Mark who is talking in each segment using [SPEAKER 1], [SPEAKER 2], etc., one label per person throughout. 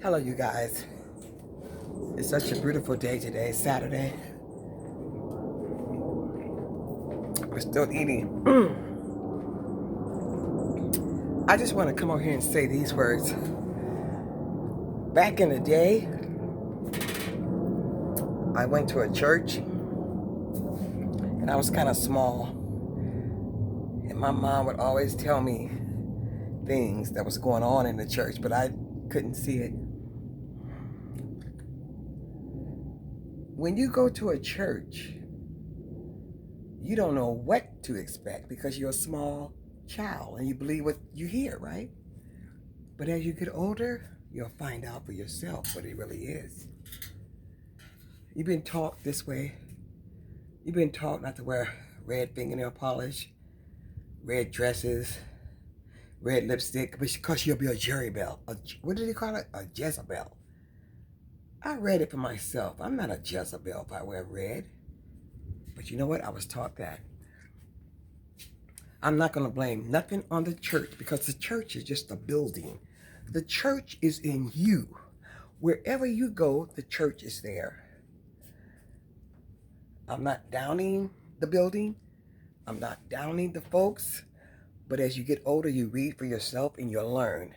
[SPEAKER 1] Hello, you guys. It's such a beautiful day today, Saturday. We're still eating. I just want to come over here and say these words. Back in the day, I went to a church and I was kind of small. And my mom would always tell me things that was going on in the church, but I couldn't see it. When you go to a church, you don't know what to expect because you're a small child and you believe what you hear, right? But as you get older, you'll find out for yourself what it really is. You've been taught this way. You've been taught not to wear red fingernail polish, red dresses, red lipstick, because you'll be a Jezebel. What did he call it? A Jezebel. I read it for myself. I'm not a Jezebel if I wear red. But you know what? I was taught that. I'm not going to blame nothing on the church because the church is just a building. The church is in you. Wherever you go, the church is there. I'm not downing the building. I'm not downing the folks. But as you get older, you read for yourself and you'll learn.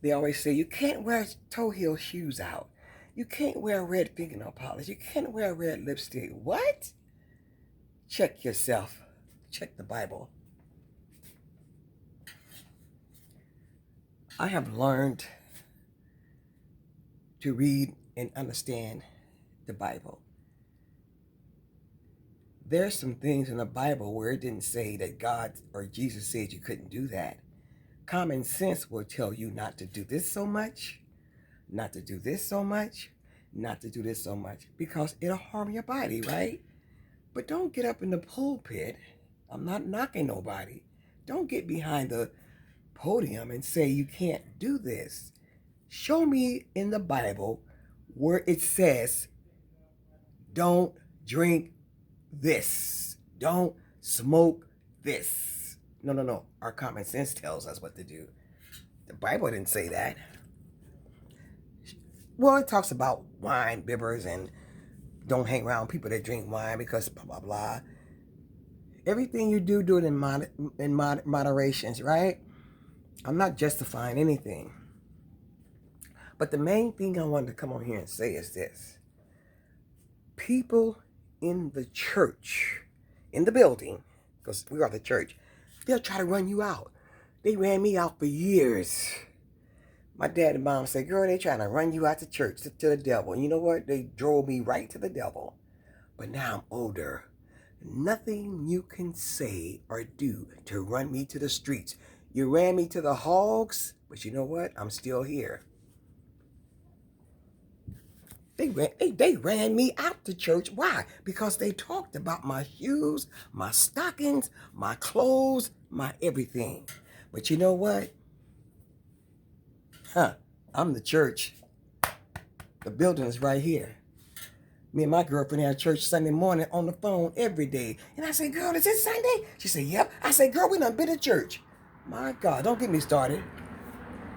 [SPEAKER 1] They always say you can't wear toe heel shoes out. You can't wear red fingernail polish. You can't wear red lipstick. What? Check yourself. Check the Bible. I have learned to read and understand the Bible. There's some things in the Bible where it didn't say that God or Jesus said you couldn't do that. Common sense will tell you not to do this so much, not to do this so much, not to do this so much, because it'll harm your body, right? But don't get up in the pulpit. I'm not knocking nobody. Don't get behind the podium and say you can't do this. Show me in the Bible where it says, don't drink this. Don't smoke this. No. Our common sense tells us what to do. The Bible didn't say that. Well, it talks about wine bibbers and don't hang around people that drink wine because blah, blah, blah. Everything you do it in moderations, right? I'm not justifying anything. But the main thing I wanted to come on here and say is this. People in the church, in the building, because we are the church, they'll try to run you out. They ran me out for years. My dad and mom said, girl, they trying to run you out to church, to the devil. And you know what? They drove me right to the devil. But now I'm older. Nothing you can say or do to run me to the streets. You ran me to the hogs, but you know what? I'm still here. They ran me out to church. Why? Because they talked about my shoes, my stockings, my clothes, my everything. But you know what? I'm the church. The building is right here. Me and my girlfriend had church Sunday morning on the phone every day. And I said, girl, is it Sunday? She said, yep. I said, girl, we done been to church. My God, don't get me started.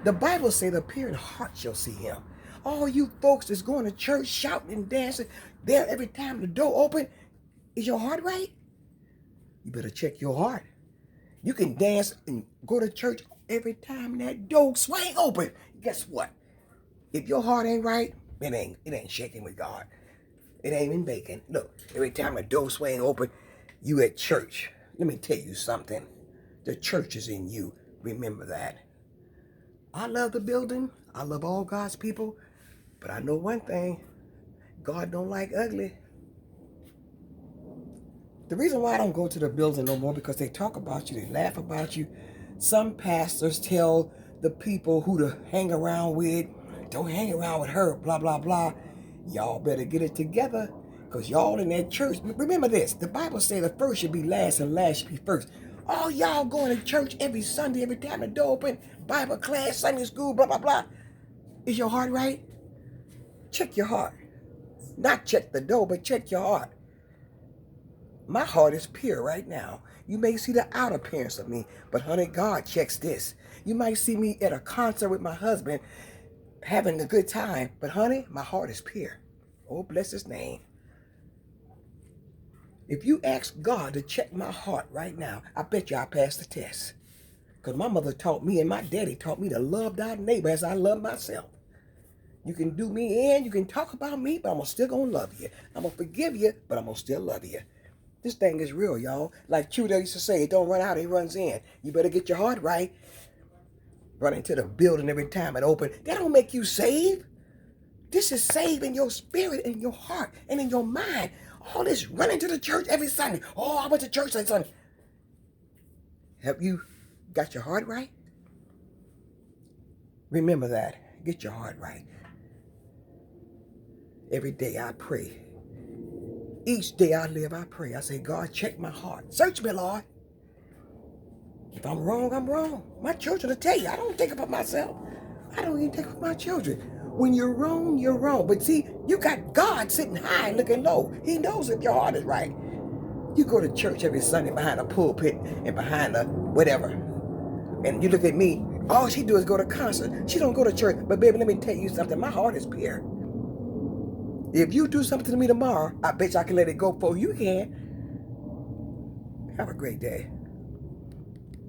[SPEAKER 1] The Bible says the pure in heart shall see him. All you folks that's going to church shouting and dancing there every time the door open, is your heart right? You better check your heart. You can dance and go to church every time that door swing open. Guess what? If your heart ain't right, it ain't shaking with God. It ain't in bacon. Look, every time the door swing open, you at church. Let me tell you something. The church is in you. Remember that. I love the building. I love all God's people. But I know one thing. God don't like ugly. The reason why I don't go to the building no more because they talk about you. They laugh about you. Some pastors tell the people who to hang around with. Don't hang around with her. Blah, blah, blah. Y'all better get it together. Because y'all in that church. Remember this. The Bible says the first should be last and last should be first. All y'all going to church every Sunday, every time the door open. Bible class, Sunday school, blah, blah, blah. Is your heart right? Check your heart. Not check the door, but check your heart. My heart is pure right now. You may see the outer appearance of me, but honey, God checks this. You might see me at a concert with my husband having a good time. But honey, my heart is pure. Oh, bless his name. If you ask God to check my heart right now, I bet you I'll pass the test. Because my mother taught me and my daddy taught me to love thy neighbor as I love myself. You can do me in, you can talk about me, but I'm still going to love you. I'm going to forgive you, but I'm going to still love you. This thing is real, y'all. Like Cuda used to say, it don't run out, it runs in. You better get your heart right. Run into the building every time it opens. That don't make you saved. This is saving your spirit and your heart and in your mind. All this running to the church every Sunday. Oh, I went to church last Sunday. Have you got your heart right? Remember that. Get your heart right. Every day I pray. Each day I live, I pray. I say, God, check my heart. Search me, Lord. If I'm wrong, I'm wrong. My children will tell you. I don't think about myself. I don't even think about my children. When you're wrong, you're wrong. But see, you got God sitting high and looking low. He knows if your heart is right. You go to church every Sunday behind a pulpit and behind a whatever. And you look at me, all she do is go to concert. She don't go to church. But baby, let me tell you something. My heart is pure. If you do something to me tomorrow, I bet you I can let it go before you can. Have a great day.